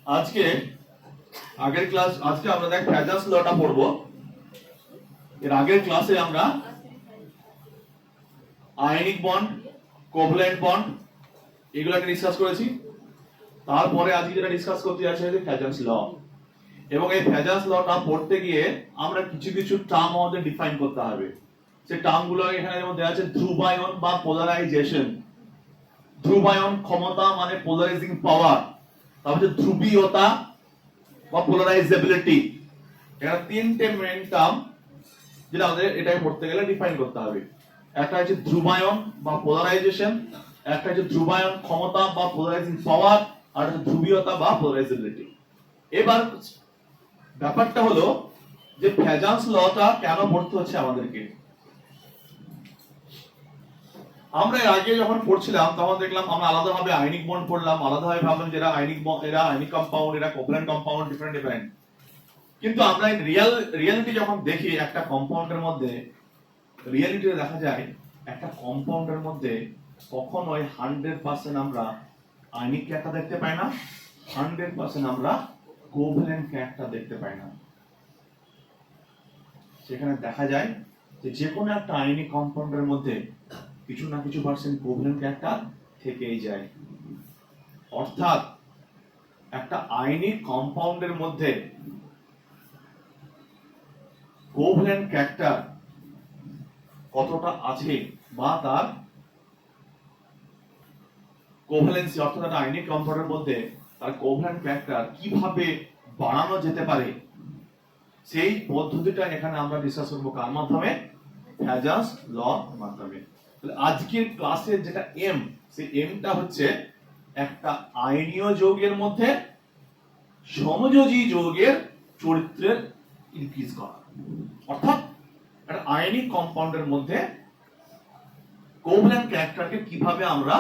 আজকে আগের ক্লাস আজকে আমরা দেখ ফ্যাজাস লটা পড়বো। এর আগের ক্লাসে আমরা আয়নিক বন্ড, কোভ্যালেন্ট বন্ড এগুলোকে ডিসকাস করেছি। তারপরে আজকে যেটা ডিসকাস করতে যাচ্ছি হচ্ছে ফ্যাজাস ল। এবং এই ফ্যাজাস লটা পড়তে গিয়ে আমরা কিছু কিছু টার্ম আমাদের ডিফাইন করতে হবে। সেই টার্মগুলো এখানে যেমন দেওয়া আছে ধ্রুবায়ন বা পোলারাইজেশন। ধ্রুবায়ন ক্ষমতা মানে পোলারাইজিং পাওয়ার, তারপরে ধ্রুবীয়তা বা পোলারাইজেবিলিটি। এটা তিনটে মেইন টার্ম যেটা আমাদের এটাকে পড়তে গেলে ডিফাইন করতে হবে। একটা হচ্ছে ধ্রুবায়ন বা পোলারাইজেশন, একটা হচ্ছে ধ্রুবায়ন ক্ষমতা বা পোলারাইজিং পাওয়ার, আর হচ্ছে ধ্রুবীয়তা বা পোলারাইজেবিলিটি। এবার ব্যাপারটা হলো যে ফ্যাজাস লটা কেন পড়তে হচ্ছে আমাদেরকে। আমরা এর আগে যখন পড়ছিলাম তখন দেখলাম আমরা আলাদাভাবে আয়নিক বন্ড পড়লাম, আলাদাভাবে ভাবলাম যে এরা আয়নিক বন্ড, এরা আয়নিক কম্পাউন্ড, এরা কোভ্যালেন্ট কম্পাউন্ড, ডিফারেন্ট। কিন্তু আমরা রিয়ালিটি যখন দেখি একটা কম্পাউন্ডের মধ্যে, রিয়ালিটিতে দেখা যায় একটা কম্পাউন্ডের মধ্যে কখনোই 100% আমরা আয়নিক ক্যারেক্টার দেখতে পাই না, 100% আমরা কোভ্যালেন্ট ক্যারেক্টার দেখতে পাই না। সেখানে দেখা যায় যে কোনো একটা আয়নিক কম্পাউন্ডের মধ্যে কিছু না কিছু পার্সেন্ট কোভ্যালেন্ট ক্যারেক্টার থেকেই যায়। অর্থাৎ একটা আয়নিক কম্পাউন্ডের মধ্যে কোভ্যালেন্ট ক্যারেক্টার কতটা আছে বা তার কোভ্যালেন্সি, অর্থাৎ একটা আয়নিক কম্পাউন্ডের মধ্যে তার কোভ্যালেন্ট ক্যারেক্টার কিভাবে বাড়ানো যেতে পারে, সেই পদ্ধতিটা এখানে আমরা ডিসকাস করব কার মাধ্যমে? ফ্যাজাস ল মাধ্যমে। আজকের ক্লাসের যেটা এম, সেই এমটা হচ্ছে একটা আয়নীয় যৌগের মধ্যে সমযোজী যৌগের চরিত্রের ইনক্রিজ করা। অর্থাৎ একটা আয়নিক কম্পাউন্ডের মধ্যে কোভ্যালেন্ট ক্যারেক্টারকে কিভাবে আমরা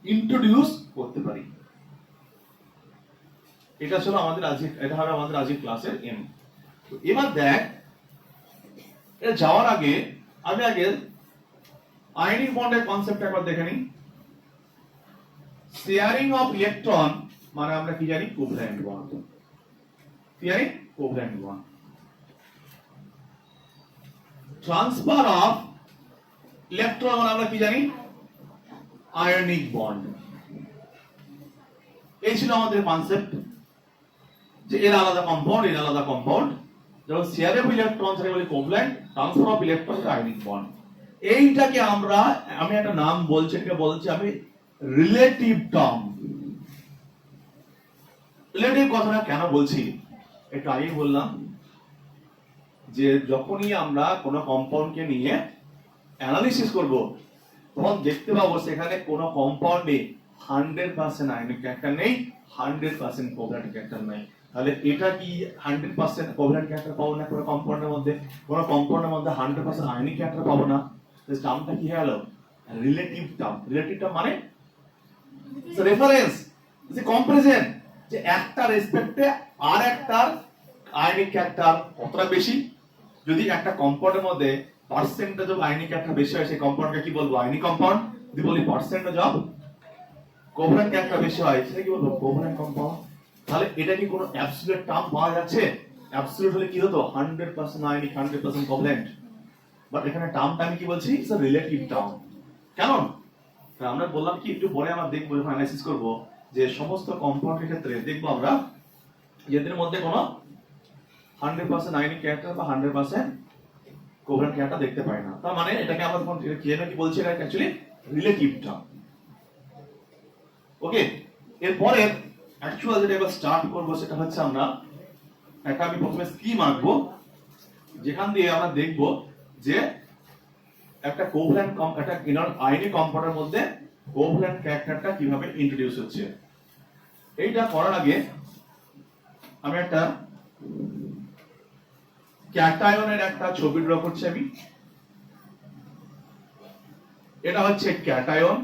ইন্ট্রোডিউস করতে পারি, এটা ছিল আমাদের আজকে, এটা হবে আমাদের আজকের ক্লাসের এম। তো এবার দেখ, এটা যাওয়ার আগে আমি আগে আয়নিক বন্ডের কনসেপ্ট একবার দেখে নিই। শেয়ারিং অফ ইলেকট্রন মানে আমরা কি জানি? Covalent bond. Sharing covalent bond. Transfer of electron মানে আমরা কি জানি? Ionic bond. এই ছিল আমাদের কনসেপ্ট যে এর আলাদা কম্পাউন্ড, এর আলাদা কম্পাউন্ড। যেমন শেয়ার অফ ইলেকট্রন সেটা বলি covalent, transfer of electron ionic bond. এইটাকে আমরা, আমি একটা নাম বলছি, এটাকে বলছি আমি রিলেটিভ টার্ম। রিলেটিভ কথাটা কেন বলছি একটু আগেই বললাম যে যখনই আমরা কোনো কম্পাউন্ডকে নিয়ে অ্যানালিসিস করব তখন দেখতে পাবো সেখানে কোনো কম্পাউন্ডে 100% আয়নিক ক্যারেক্টার নেই, 100% কোভ্যালেন্ট ক্যারেক্টার নাই। তাহলে এটা কি 100% কোভ্যালেন্ট ক্যারেক্টার পাবো না কোনো কম্পাউন্ডের মধ্যে? কোনো কম্পাউন্ডের মধ্যে 100% আয়নিক ক্যারেক্টার পাবো না। এই টার্মটা কি হয়ে গেল? Relative term. রিলেটিভ টার্ম মানে রেফারেন্স, যে কম্পারিজন, যে একটা রেসপেক্টে আর একটার আয়নিক ক্যারেক্টার কতটা বেশি। যদি একটা কম্পাউন্ডের মধ্যে পার্সেন্টেজ অফ আয়নিক ক্যারেক্টার বেশি হয় সেই কম্পাউন্ডকে কি বলবো? Ionic compound. যদি বলি পার্সেন্টেজ অফ কোভ্যালেন্ট ক্যারেক্টার বেশি হয় সেটা কি বলবো? Covalent compound. তাহলে এটা কি কোনো অ্যাবসলিউট টার্ম পাওয়া যাচ্ছে? অ্যাবসলিউট হলে কি হতো? 100% আয়নিক, 100% কোভ্যালেন্ট। বাট এখানে টার্মটা আমি কি বলছি? It's a relative term. কেন? আমরা বললাম কি একটু পরে আমরা দেখবো যখন অ্যানালাইসিস করব যে সমস্ত কম্পাউন্ডের ক্ষেত্রে দেখবো আমরা এদের মধ্যে কোনো 100% আয়নিক ক্যারেক্টার বা 100% কোভ্যালেন্ট ক্যারেক্টার দেখতে পাই না। তার মানে এটাকে আমরা যখন কি বলছি, এটা অ্যাকচুয়ালি রিলেটিভ টার্ম। ওকে, এরপরে অ্যাকচুয়াল যেটা এবার স্টার্ট করব সেটা হচ্ছে আমরা একটা, আমি প্রথমে স্কিম আঁকবো যেখান দিয়ে আমরা দেখব যে একটা কোভ্যালেন্ট একটা আয়নিক কম্পাউন্ডের মধ্যে কোভ্যালেন্ট ক্যারেক্টারটা কিভাবে ইন্ট্রোডিউস হচ্ছে। এইটা করার আগে আমি একটা ক্যাটায়নের একটা ছবি ড্র করছি আমি। এটা হচ্ছে ক্যাটায়ন,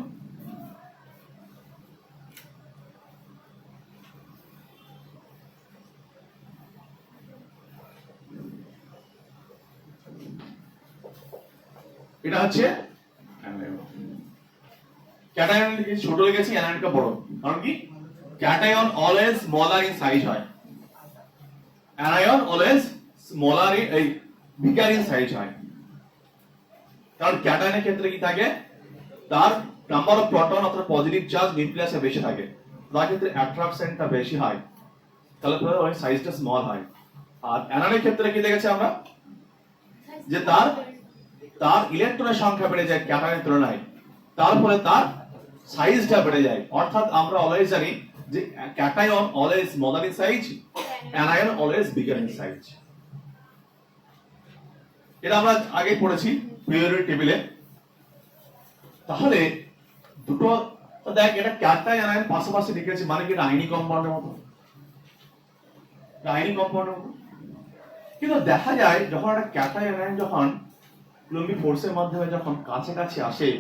এটা হচ্ছে অ্যানায়ন। ক্যাটায়ন ছোট লিখেছি, অ্যানায়নটা বড়, কারণ কি cation always smaller in size হয়, অ্যানায়ন অলওয়েজ স্মলার ইন এই বিগার ইন সাইজ হয়। কারণ ক্যাটায়নের ক্ষেত্রে কি থাকে, তার নাম্বার অফ প্রোটন অথবা পজিটিভ চার্জ নিউক্লিয়াসে বেশি থাকে, তার ক্ষেত্রে অ্যাট্রাকশনটা বেশি হয়, তাহলে ওই সাইজটা স্মল হয়। আর অ্যানায়নের ক্ষেত্রে কি দেখেছি আমরা, যে তার তার ইলেকট্রনের সংখ্যা বেড়ে যায় ক্যাটায়নের তুলনায়, তার ফলে তার সাইজটা বেড়ে যায়। অর্থাৎ আমরা অলওয়েজ জানি যে cation always smaller in size, anion always bigger in size. এটা আমরা আগে পড়েছি পিরিয়ডিক টেবিলে। তাহলে দুটো দেখ, এটা ক্যাটায়ন অ্যানায়ন পাশাপাশি লিখেছি, মানে কি আয়নিক কম্পাউন্ডের মতো, আয়নিক কম্পাউন্ডের মতো। কিন্তু দেখা যায় যখন একটা ক্যাটায়ন অ্যানায়ন যখন কুলম্বিক ফোর্সের মাধ্যমে যখন কাছাকাছি আসে,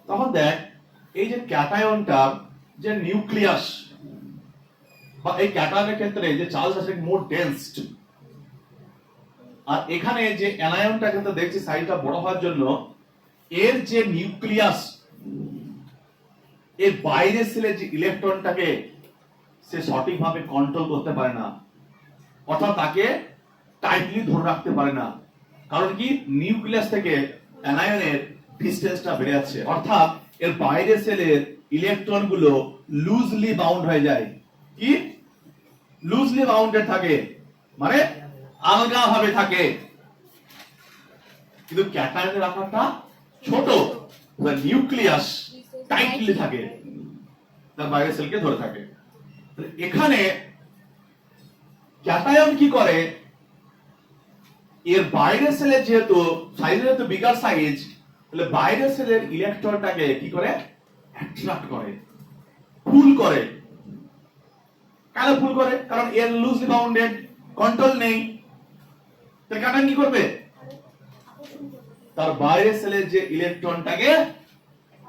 তখন দেখ এই যে ক্যাটায়নটা যে নিউক্লিয়াস বা এই ক্যাটায়নের ক্ষেত্রে যে চার্জ আছে মোর ডেন্সড, আর এখানে যে অ্যানায়নটা কিন্তু দেখছি সাইজটা বড় হওয়ার জন্য এর যে নিউক্লিয়াস, এর বাইরের সেলের যে ইলেকট্রনটাকে সে সঠিকভাবে কন্ট্রোল করতে পারে না, অর্থাৎ তাকে টাইটলি ধরে রাখতে পারে না। কারণ কি, নিউক্লিয়াস থেকে অ্যানায়নের ডিসটেন্সটা বেড়ে যাচ্ছে, অর্থাৎ এর বাইরের সেলের ইলেকট্রন গুলো লুজলি বাউন্ড হয়ে যায়। কি লুজলি বাউন্ডেড থাকে, মানে আলগা ভাবে থাকে। কিন্তু ক্যাটায়নের আকারটা ছোট, নিউক্লিয়াস টাইটলি থাকে, তার বাইরের সেলকে ধরে থাকে। এখানে ক্যাটায়ন কি করে, এর বাইরের সেলের যেহেতু সাইজ যেহেতু বিগার সাইজ, তাহলে বাইরের সেলের ইলেকট্রনটাকে কি করে অ্যাট্রাক্ট করে, পুল করে। কেন পুল করে? কারণ এর লুজলি বাউন্ডেড, কন্ট্রোল নেই। তাহলে ক্যাটায়ন কি করবে, তার বাইরের সেলের যে ইলেকট্রনটাকে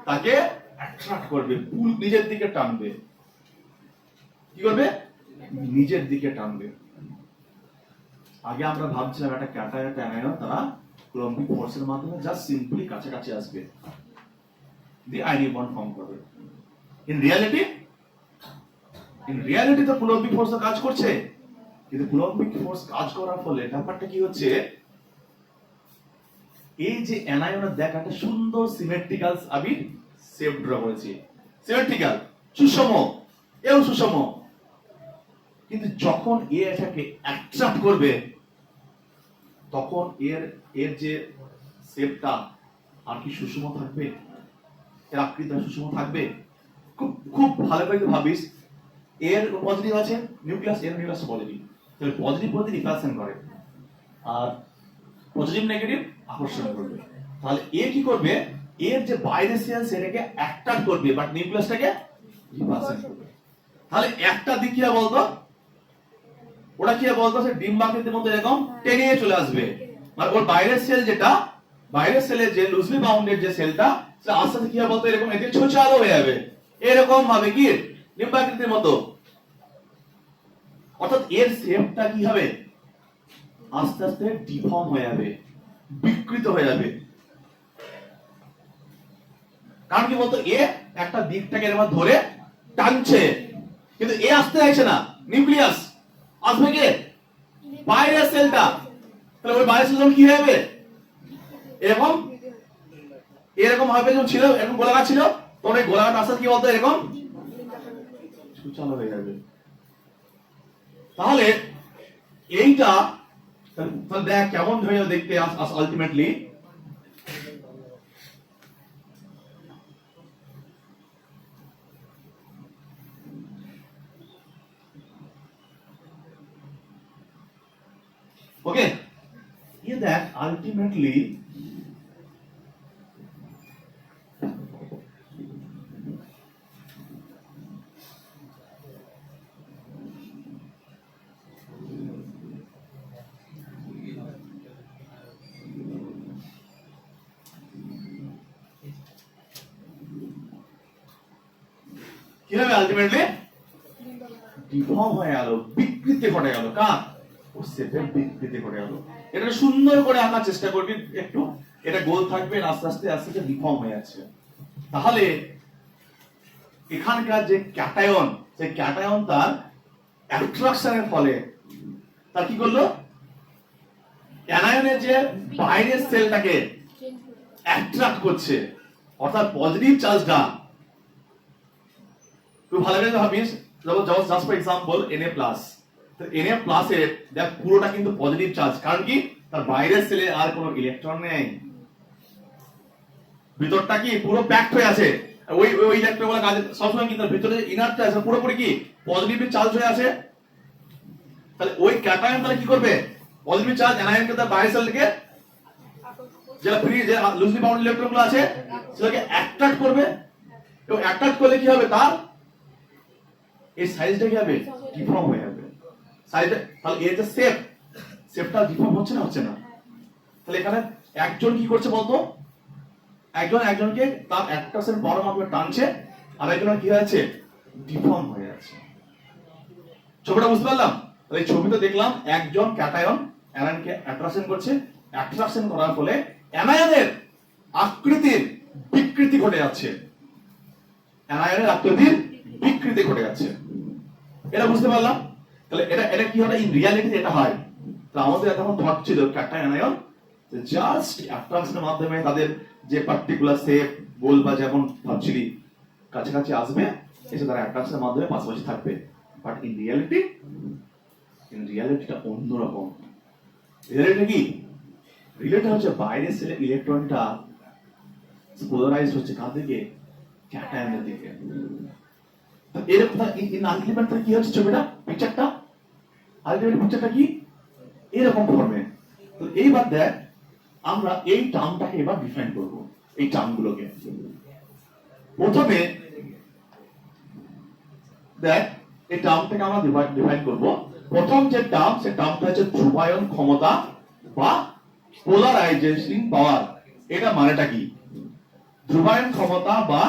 তাকে অ্যাট্রাক্ট করবে, পুল নিজের দিকে টানবে। কি করবে? নিজের দিকে টানবে। আগে আমরা ভাবছিলাম একটা ক্যাটায়ন একটা অ্যানায়ন তারা কুলম্বিক ফোর্সের মাধ্যমে জাস্ট সিম্পলি কাছাকাছি আসবে, দি আয়নিক বন্ড ফর্ম করবে। ইন রিয়ালিটি তো কুলম্বিক ফোর্স কাজ করছে, কিন্তু কুলম্বিক ফোর্স কাজ করার ফলে ব্যাপারটা কি হচ্ছে, এই যে অ্যানায়নের দেখ একটা সুন্দর সিমেট্রিক্যাল আমি শেপ ড্র করেছি, সিমেট্রিক্যাল, সুষম, এও সুষম। কিন্তু যখন এটাকে অ্যাট্রাক্ট করবে, তখন এর যে শেপটা আর কি সুষম থাকবে, এর আকৃতি সুষম থাকবে? খুব খুব ভালো করে ভাবিস, এর পজিটিভ আছে নিউক্লিয়াস, এর নিউক্লিয়াস পজিটিভ, তাহলে পজিটিভ পজিটিভ রিপালশন করে, আর পজিটিভ নেগেটিভ আকর্ষণ করবে। তাহলে এ কি করবে, এর যে বাইরের সেল সেটাকে অ্যাট্রাক্ট করবে, বাট নিউক্লিয়াসটাকে রিপালশন করবে। তাহলে একটা দিক কি বলতো, ওটা কি বলতো, সে ডিম্বাকৃতির মতো এরকম টেনে চলে আসবে, মানে ওর বাইরের সেল যেটা, বাইরের সেলের যে লুজলি বাউন্ডেড যে সেলটা, সেটা আস্তে আস্তে কি বলতো এরকম এদিকে ছোচালো হয়ে যাবে, এরকম ভাবে কি ডিম্বাকৃতির মতো। অর্থাৎ এর শেপটা কি হবে, আস্তে আস্তে ডিফর্ম হয়ে যাবে, বিকৃত হয়ে যাবে। কারণ কি বলতো, এ একটা দিকটাকে এরকম ধরে টানছে, কিন্তু এ আসতে চাইছে না, নিউক্লিয়াস আসবে কে, বাইরের সেলটা। তাহলে ওই বাইরের সেল কি হবে, এরকম এরকম হবে, যখন ছিল এরকম গোলাকার ছিল, তখন এই গোলাকার আস্তে কি বলতো এরকম সুচালো হয়ে যাবে। তাহলে এইটা দেখ কেমন হয়ে যাবে দেখতে আলটিমেটলি। ওকে, ये देख अल्टीमेटली কিভাবে আলটিমেটলি ডিফর্ম হয়ে গেল, বিকৃতি ঘটে গেল, কার ওর শেপের বিকৃতি ঘটে গেল। এটা সুন্দর করে আঁকার চেষ্টা করবি একটু, এটা গোল থাকবে, আস্তে আস্তে আস্তে আস্তে ডিফর্ম হয়ে যাচ্ছে। তাহলে এখানকার যে ক্যাটায়ন, সেই ক্যাটায়ন তার অ্যাট্রাকশনের ফলে তার কি করলো, অ্যানায়নের যে বাইরের সেলটাকে অ্যাট্রাক্ট করছে, অর্থাৎ পজিটিভ চার্জটা। তুই ভালো করে ভাবিস, জাস্ট ফর এক্সাম্পল Na+, তো Na+ এর দেখ পুরোটা কিন্তু পজিটিভ চার্জ, কারণ কি তার বাইরের সেলে আর কোনো ইলেকট্রন নেই, ভিতরটা কি পুরো প্যাকড হয়ে আছে। ওই ওই ইলেকট্রনগুলো কাজে সবসময় কিন্তু ভিতরে ইনারটা আছে পুরোপুরি কি পজিটিভ চার্জ হয়ে আছে। তাহলে ওই ক্যাটায়ন তাহলে কি করবে, পজিটিভ চার্জ অ্যানায়নকে তার বাইরের সেল থেকে যেটা ফ্রি যে লুজলি বাউন্ড ইলেকট্রনগুলো আছে সেটাকে অ্যাট্রাক্ট করবে, এবং অ্যাট্রাক্ট করলে কি হবে, তার এই সাইজটা কি হবে, ডিফর্ম হয়ে যাবে সাইজটা। তাহলে এই যে শেপটা ডিফর্ম হচ্ছে না, হচ্ছে না। তাহলে এখানে একজন কি করছে বলতো, একজন একজনকে তার অ্যাট্রাকশন পাওয়ার মাধ্যমে টানছে, আর একজনের কি হয়েছে, ডিফর্ম হয়ে যাচ্ছে। ছবিটা বুঝতে পারলাম? তাহলে এই ছবিতে দেখলাম একজন ক্যাটায়ন অ্যানায়নকে অ্যাট্রাকশন করছে, অ্যাট্রাকশন করার ফলে অ্যানায়নের আকৃতির বিকৃতি ঘটে যাচ্ছে, অ্যানায়নের আকৃতির বিকৃতি ঘটে যাচ্ছে। এটা বুঝতে পারলাম? তাহলে এটা এটা কি হয়, ইন রিয়ালিটি এটা হয়। তো আমাদের তখন থট ছিল ক্যাটায়ন অ্যানায়ন জাস্ট অ্যাট্রাকশনের মাধ্যমে তাদের যে পার্টিকুলার শেপ গোল বা যেমন ভাবছিলি কাছাকাছি আসবে, এসে তারা অ্যাট্রাকশনের মাধ্যমে পাশাপাশি থাকবে। বাট ইন রিয়ালিটিটা অন্যরকম। রিয়ালিটি কি, রিলেট হচ্ছে বাইরের সেলে ইলেকট্রনটা পোলারাইজ হচ্ছে কার দিকে, ক্যাটায়নের দিকে। এরকম ইন আলটিমেটলি কি হচ্ছে ছবিটা, পিকচারটা, আলটিমেট পিকচারটা কি এরকম ফর্মে। তো এইবার দেখ আমরা এই টার্মটাকে এবার ডিফাইন করব, এই টার্মগুলোকে। প্রথমে দেখ এই টার্মটাকে আমরা ডিফাইন করব। প্রথম যে টার্ম, সেই টার্মটা হচ্ছে ধ্রুবায়ন ক্ষমতা বা পোলারাইজেশন পাওয়ার। এটা মানেটা কি, ধ্রুবায়ন ক্ষমতা বা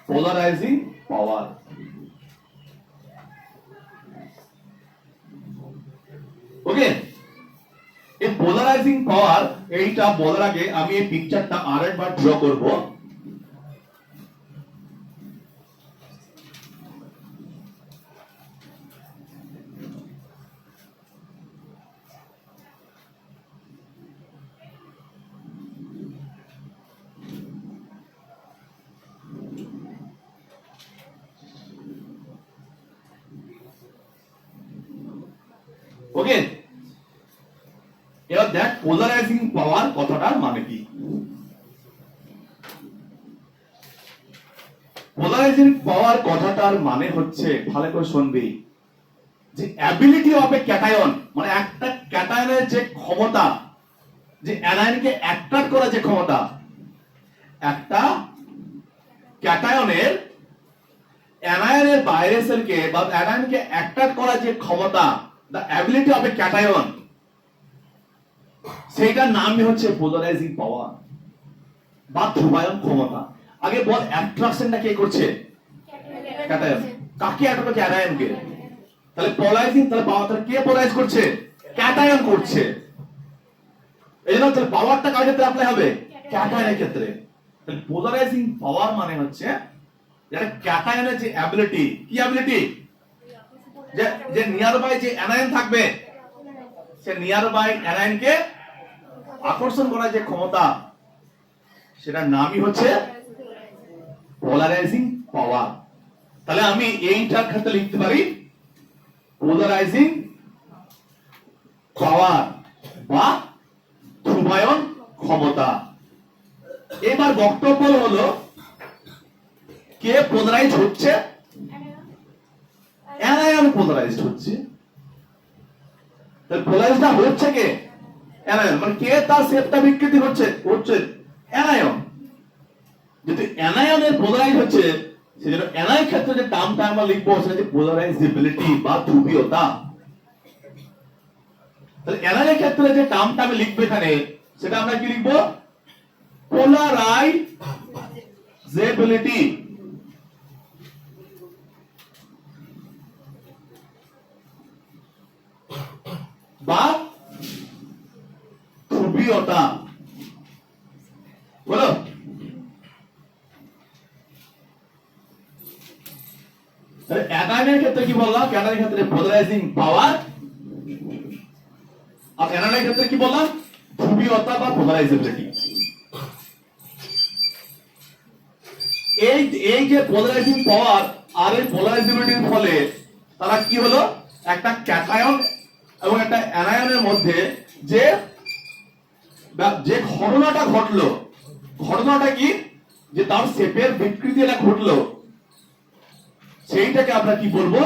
পোলারাইজিং পাওয়ার। ওকে, এই পোলারাইজিং পাওয়ার, এইটা বলার আগে আমি এই পিকচারটা আরেকবার ড্র করব। ওকে, এবার দেখ পোলারাইজিং পাওয়ার কথাটার মানে কি। পোলারাইজিং পাওয়ার কথাটার মানে হচ্ছে, ভালো করে শুনবি, যে অ্যাবিলিটি অফ এ ক্যাটায়ন, মানে একটা ক্যাটায়নের যে ক্ষমতা, যে অ্যানায়নকে অ্যাট্রাক্ট করার যে ক্ষমতা, একটা ক্যাটায়নের অ্যানায়নের বাইরের সেলকে বা অ্যানায়নকে অ্যাট্রাক্ট করার যে ক্ষমতা, the ability of A cation, সেইটার নামই হচ্ছে পোলারাইজিং পাওয়ার বা ধ্রুবায়ন ক্ষমতা। আগে বল অ্যাট্রাকশনটা কে করছে, ক্যাটায়ন। কাকে অ্যাট্রাক্ট করছে, অ্যানায়নকে। তাহলে পোলারাইজিং, তাহলে পাওয়ারটা কে পোলারাইজ করছে, ক্যাটায়ন করছে। এইজন্য তাহলে পাওয়ারটা কার ক্ষেত্রে অ্যাপ্লাই হবে, ক্যাটায়নের ক্ষেত্রে। তাহলে পোলারাইজিং পাওয়ার মানে হচ্ছে যেটা ক্যাটায়নের যে অ্যাবিলিটি, কি অ্যাবিলিটি, যে নিয়ার বাই যে অ্যানায়ন থাকবে, সে নিয়ার বাই অ্যানায়নকে আকর্ষণ করার যে ক্ষমতা, সেটার নামই হচ্ছে পোলারাইজিং পাওয়ার। তাহলে আমি এইটার ক্ষেত্রে লিখতে পারি পোলারাইজিং পাওয়ার বা ধ্রুবায়ন ক্ষমতা। এবার বক্তব্য হলো কে পোলারাইজ হচ্ছে, অ্যানায়ন পোলারাইজ হচ্ছে। তাহলে পোলারাইজটা হচ্ছে কে, অ্যানায়ন। মানে কে তার শেপটা বিকৃতি হচ্ছে, অ্যানায়ন। যদি অ্যানায়নের পোলারাইজ হচ্ছে, সেজন্য অ্যানায়ন ক্ষেত্রে যে টার্মটা আমরা লিখবো সেটা হচ্ছে পোলারাইজেবিলিটি বা ধ্রুবীয়তা। তাহলে অ্যানায়নের ক্ষেত্রে যে টার্মটা আমি লিখবো এখানে, সেটা আমরা কি লিখবো, পোলারাইজেবিলিটি বা ধ্রুবীয়তা। বলো অ্যানায়নের ক্ষেত্রে কি বললাম? অ্যানায়নের ক্ষেত্রে পোলারাইজিং পাওয়ার, আর অ্যানায়নের ক্ষেত্রে কি বললাম? ধ্রুবীয়তা বা পোলারাইজেবিলিটি। এই যে পোলারাইজিং পাওয়ার আর এই পোলারাইজেবিলিটির ফলে তারা কি হলো, একটা ক্যাটায়ন এবং একটা অ্যানায়নের মধ্যে যে ঘটনাটা ঘটলো, ঘটনাটা কি, যে তার শেপের বিকৃতি এটা ঘটলো, সেইটাকে আমরা কি বলবো?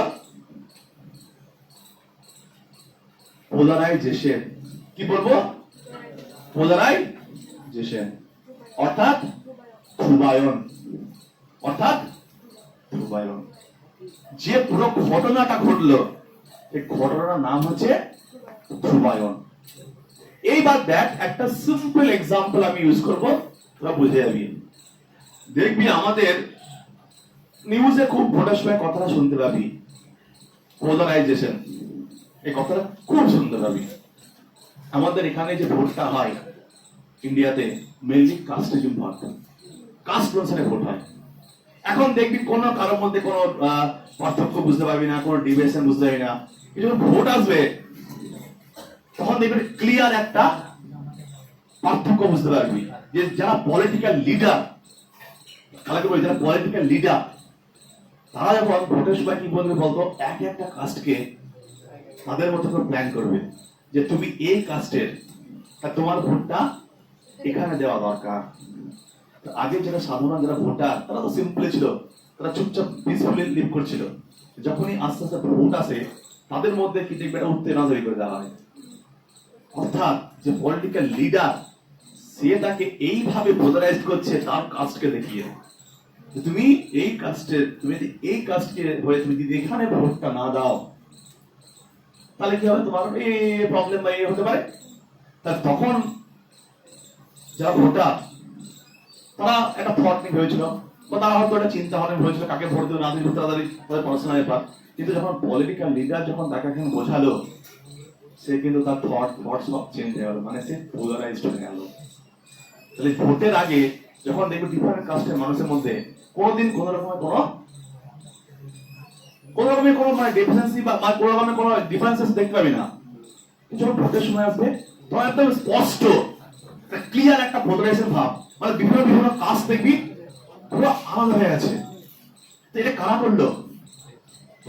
পোলারাইজেশন। কি বলবো? পোলারাইজেশন, অর্থাৎ ধ্রুবায়ন। অর্থাৎ ধ্রুবায়ন। যে পুরো ঘটনাটা ঘটলো, এই ঘটনার নাম হচ্ছে ধ্রুবায়ন। এইবার দেখ, একটা সিম্পল এক্সাম্পল আমি ইউজ করবো, তোরা বুঝে যাবি। দেখবি আমাদের নিউজে খুব ভোটের সময় কথাটা শুনতে পাবি, পোলারাইজেশন, এই কথাটা খুব শুনতে পাবি। আমাদের এখানে যে ভোটটা হয় ইন্ডিয়াতে, মেনলি কাস্টিজম ভোট, কাস্ট অনুসারে ভোট হয়। এখন দেখবি কোন কারোর মধ্যে কোনো পার্থক্য বুঝতে পারবি না, কোনো ডিভিয়েশন বুঝতে পারবি না। যখন ভোট আসবে তখন দেখবি ক্লিয়ার একটা পার্থক্য বুঝতে পারবি, যে যারা পলিটিক্যাল লিডার, কালাকে বলি যারা পলিটিক্যাল লিডার, তারা যখন ভোটের সময় কি বলবে বলতো, এক একটা কাস্টকে তাদের মতো করে প্ল্যান করবে, যে তুমি এই কাস্টের, তোমার ভোটটা এখানে দেওয়া দরকার। আগে যারা সাধারণ যারা ভোটার, তারা তো সিম্পলি ছিল, তারা চুপচাপ পিসফুলি লিভ করছিল। যখনই আস্তে আস্তে ভোট আসে, তাদের মধ্যে কি দেখবে একটা উত্তেজনা তৈরি করে দেওয়া হয়। অর্থাৎ যে পলিটিক্যাল লিডার, সে তাকে এইভাবে পোলারাইজ করছে তার কাস্টকে দেখিয়ে, তুমি এই কাস্টের, তুমি যদি এই কাস্টকে হয়ে তুমি যদি এখানে ভোটটা না দাও, তাহলে কি হবে, তোমার এই প্রবলেম বা এই হতে পারে। তখন যারা ভোটার, তারা একটা থট নিয়ে হয়েছিল, বা তারা হয়তো একটা চিন্তা ভাবনা হয়েছিল কাকে ভোট দেবে, রাজনীতি তাড়াতাড়ি তাদের পড়াশোনার ব্যাপার। কিন্তু যখন পলিটিক্যাল লিডার যখন তাকে এখন বোঝালো, সে কিন্তু তার থট সব চেঞ্জ হয়ে গেল, মানে সে পোলারাইজড হয়ে গেল। তাহলে ভোটের আগে যখন দেখবে ডিফারেন্ট কাস্টের মানুষের মধ্যে কোনোদিন কোন রকমের কোনো মানে ডিফারেন্সি বা কোনো রকমের কোনো ডিফারেন্সেস দেখতে পাবি না। যখন ভোটের সময় আসবে তখন একদম স্পষ্ট ক্লিয়ার একটা পোলারাইজেশন ভাব, মানে বিভিন্ন বিভিন্ন কাস্ট দেখবি পুরো আলাদা হয়ে আছে। তো এটা কারা করলো?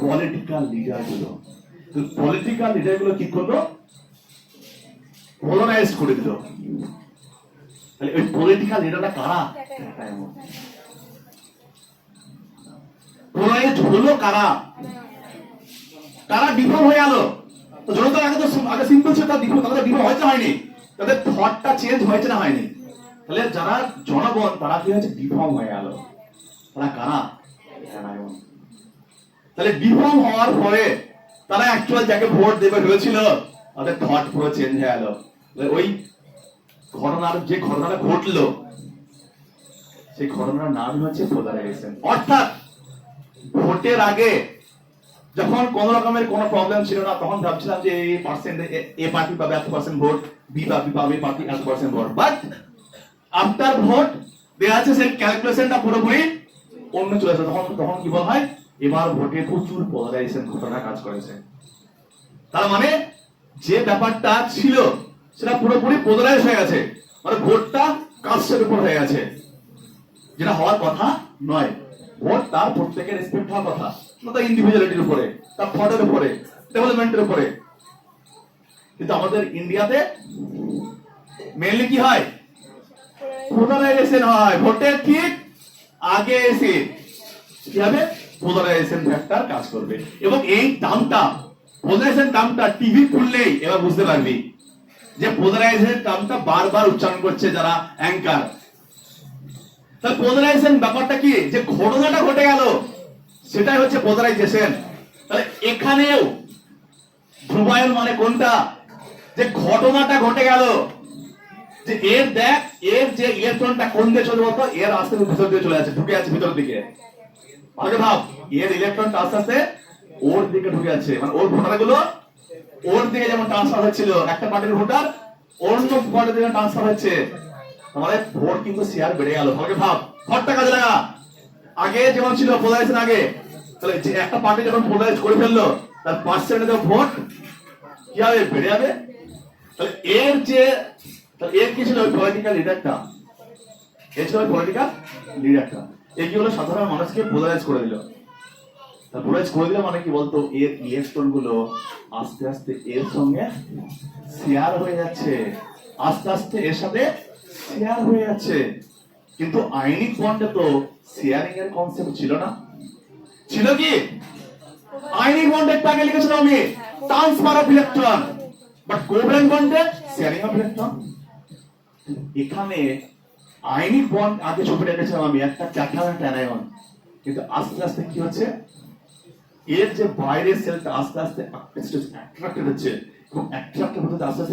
পলিটিক্যাল লিডার গুলো। পলিটিক্যাল লিডার গুলো কি করলো? পোলারাইজ করে দিল। তাহলে ওই পলিটিক্যাল লিডারটা কারা? পোলারাইজ হলো কারা? তারা বিফল হয়ে গেল। তো জনতার আগে তো আগে সিম্পল ছিল, তারা বিফল হয়েছে হয়নি, তাদের থটটা চেঞ্জ হয়েছে না হয়নি। তাহলে যারা জনগণ, তারা কি হয়েছে, বিফল হয়ে গেল। তারা কারা? তাহলে বিফল হওয়ার পরে তারা অ্যাকচুয়াল যাকে ভোট দেবে ভেবেছিল, তাদের থট পুরো চেঞ্জ হয়ে গেল। ওই ঘটনার যে ঘটনাটা ঘটলো, সেই ঘটনার নাম হচ্ছে পোলারাইজেশন। অর্থাৎ ভোটের আগে যখন কোন রকমের কোন প্রবলেম ছিল না, তখন ভাবছিলাম যে এই পার্সেন্ট এ পার্টি পাবে এত পার্সেন্ট ভোট, বি পাবে পার্টি এত percent vote. But after vote দেখা যাচ্ছে সেই ক্যালকুলেশনটা পুরোপুরি অন্য চলে আসে। তখন কি বলা হয়, এবার ভোটে প্রচুর পোলারাইজেশন ঘটনা কাজ করেছে। তার মানে যে ব্যাপারটা ছিল সেটা পুরোপুরি পোলারাইজ হয়ে গেছে, মানে ভোটটা কাস্টের উপর হয়ে গেছে, যেটা হওয়ার কথা নয়। ভোট তার প্রত্যেকের রেসপেক্ট হওয়ার কথা, তার ইন্ডিভিজুয়ালিটির উপরে, তার থটের উপরে, ডেভেলপমেন্টের উপরে। কিন্তু আমাদের ইন্ডিয়াতে মেইনলি কি হয়, পোলারাইজেশন হয়। ভোটের ঠিক আগে এসে কি হবে, পোলারাইজেশন ফ্যাক্টর কাজ করবে। এবং এই টার্মটা, পোলারাইজেশন টার্মটা টিভি খুললেই এবার বুঝতে পারবি যে পোলারাইজেশন টার্মটা বারবার উচ্চারণ করছে যারা অ্যাঙ্কার। তাহলে পোলারাইজেশন ব্যাপারটা কি, যে ঘটনাটা ঘটে গেল সেটাই হচ্ছে পোলারাইজেশন। তাহলে এখানেও ধ্রুবায়ন মানে কোনটা, যে ঘটনাটা ঘটে গেল, যে এর দেখ, এর যে ইলেকট্রনটা কোন দিকে চলে বলতো, এর আস্তে আস্তে ভিতর দিকে চলে যাচ্ছে, ঢুকে আছে ভিতর দিকে। আগে ভাব, এর ইলেকট্রনটা আস্তে আস্তে ওর দিকে ঢুকে যাচ্ছে, মানে ওর ভোটারগুলো ওর দিকে যেমন ট্রান্সফার হচ্ছিল, একটা পার্টির ভোটার অন্য পার্টির দিকে ট্রান্সফার হচ্ছে, আমাদের ভোট কিন্তু শেয়ার বেড়ে গেল। আগে ভাব, ভোটটা কাজে লাগা। আগে যেমন ছিল পোলারাইজেশন, আগে তাহলে যে একটা পার্টি যখন পোলারাইজ করে ফেললো তার পার্সেন্টেজ অফ ভোট কি হবে, বেড়ে যাবে। তাহলে এর কি ছিল, পলিটিক্যাল লিডারটা, এর ছিল পলিটিক্যাল লিডারটা, এ কি হলো, সাধারণ মানুষকে পোলারাইজ করে দিল। পোলারাইজ করে দিলে মানে কি বলতো, এর ইলেকট্রন গুলো আস্তে আস্তে এর সঙ্গে শেয়ার হয়ে যাচ্ছে, আস্তে আস্তে এর সাথে শেয়ার হয়ে যাচ্ছে। কিন্তু আইনিক বন্ডে তো শেয়ারিং এর কনসেপ্ট ছিল না, ছিল কি? আইনিক বন্ডের টাকে লিখেছিলাম আমি transfer of electron, but covalent বন্ডে শেয়ারিং অফ ইলেকট্রন। এখানে আইনিক বন্ড আগে ছবি রেখেছিলাম আমি একটা ক্যাটায়ন একটা অ্যানায়ন, কিন্তু আস্তে আস্তে কি হচ্ছে, এর যে বাইরের সেলটা আস্তে আস্তে অ্যাট্রাক্টেড হচ্ছে, এবং অ্যাট্রাক্টেড হতে আস্তে আস্তে